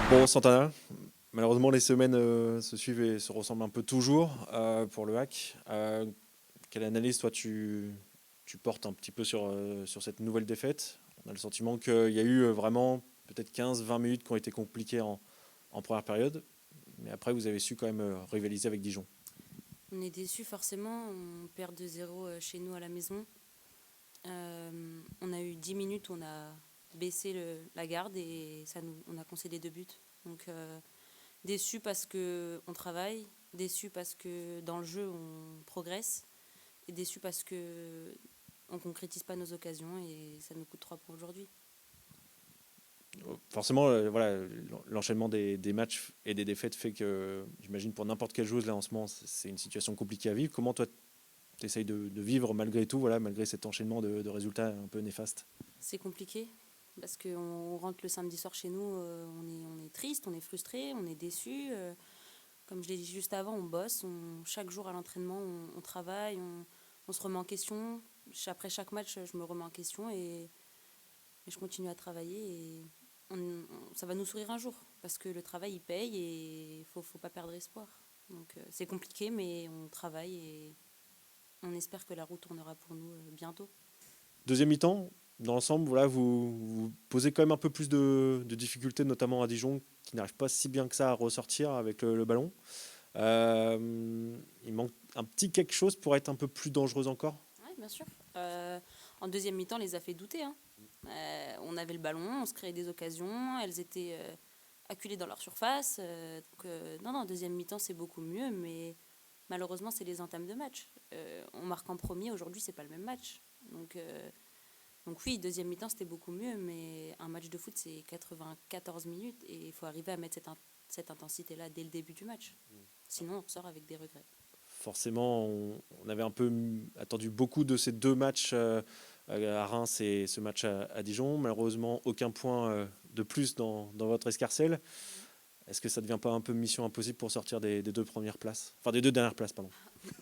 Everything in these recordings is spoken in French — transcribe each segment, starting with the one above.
Bon, Santana, malheureusement les semaines se suivent et se ressemblent un peu toujours pour le hack. Quelle analyse toi tu portes un petit peu sur cette nouvelle défaite? On a le sentiment qu'il y a eu vraiment peut-être 15-20 minutes qui ont été compliquées en première période, mais après vous avez su quand même rivaliser avec Dijon. On est déçus forcément, on perd 2-0 chez nous à la maison. On a eu 10 minutes où on a baissé la garde et on a concédé 2 buts. Donc déçus parce qu'on travaille, déçus parce que dans le jeu on progresse et déçus parce que on concrétise pas nos occasions et ça nous coûte 3 points aujourd'hui. Forcément, voilà, l'enchaînement des matchs et des défaites fait que, j'imagine, pour n'importe quelle joueuse là en ce moment, c'est une situation compliquée à vivre. Comment toi tu essayes de vivre malgré tout, voilà, malgré cet enchaînement de résultats un peu néfastes? C'est compliqué parce qu'on rentre le samedi soir chez nous, on est triste, on est frustré, on est déçu. Comme je l'ai dit juste avant, on bosse, chaque jour à l'entraînement, on travaille, on se remet en question. Après chaque match, je me remets en question et je continue à travailler. Et ça va nous sourire un jour parce que le travail, il paye et faut pas perdre espoir. Donc c'est compliqué, mais on travaille et on espère que la roue tournera pour nous bientôt. Deuxième mi-temps, dans l'ensemble, voilà, vous posez quand même un peu plus de difficultés, notamment à Dijon, qui n'arrive pas si bien que ça à ressortir avec le ballon. Il manque un petit quelque chose pour être un peu plus dangereuse encore. Oui, bien sûr. En deuxième mi-temps, on les a fait douter, hein. On avait le ballon, on se créait des occasions, elles étaient acculées dans leur surface. Non, non, deuxième mi-temps, c'est beaucoup mieux, mais malheureusement, c'est les entames de match. On marque en premier, aujourd'hui, c'est pas le même match. Donc oui, deuxième mi-temps, c'était beaucoup mieux, mais un match de foot, c'est 94 minutes et il faut arriver à mettre cette intensité-là dès le début du match. Sinon, on ressort avec des regrets. Forcément, on avait un peu attendu beaucoup de ces deux matchs à Reims et ce match à Dijon. Malheureusement, aucun point de plus dans votre escarcelle. Est-ce que ça ne devient pas un peu mission impossible pour sortir des deux premières places? Enfin, des deux dernières places, pardon.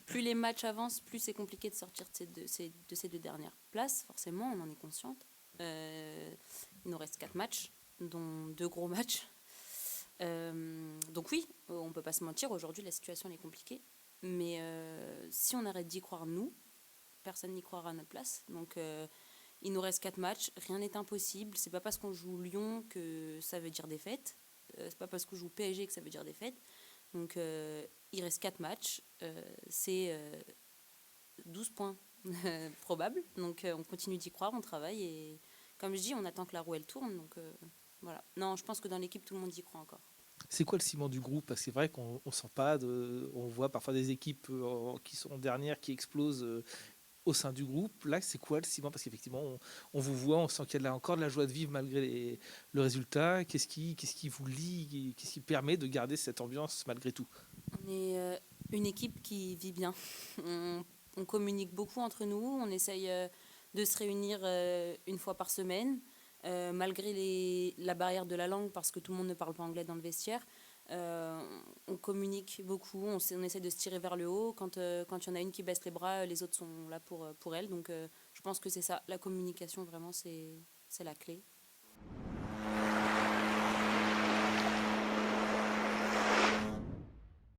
Plus les matchs avancent, plus c'est compliqué de sortir de ces deux dernières places. Forcément, on en est consciente. Il nous reste 4 matchs, dont 2 gros matchs. Donc oui, on peut pas se mentir. Aujourd'hui, la situation elle est compliquée. Mais si on arrête d'y croire nous, personne n'y croira à notre place. Donc il nous reste 4 matchs. Rien n'est impossible. C'est pas parce qu'on joue Lyon que ça veut dire défaite. C'est pas parce qu'on joue PSG que ça veut dire défaite. Donc il reste 4 matchs. C'est 12 points probables. Donc on continue d'y croire, on travaille et comme je dis, on attend que la roue elle tourne. Donc voilà. Non, je pense que dans l'équipe, tout le monde y croit encore. C'est quoi le ciment du groupe? Parce que c'est vrai qu'on ne sent pas, on voit parfois des équipes qui sont dernières, qui explosent au sein du groupe. Là, c'est quoi le ciment? Parce qu'effectivement, on vous voit, on sent qu'il y a encore de la joie de vivre malgré le résultat. Qu'est-ce qui vous lie? Qu'est-ce qui permet de garder cette ambiance malgré tout? On est une équipe qui vit bien. On communique beaucoup entre nous. On essaye de se réunir une fois par semaine. Malgré la barrière de la langue, parce que tout le monde ne parle pas anglais dans le vestiaire, on communique beaucoup, on essaie de se tirer vers le haut. Quand il y en a une qui baisse les bras, les autres sont là pour elle. Donc je pense que c'est ça, la communication vraiment, c'est la clé.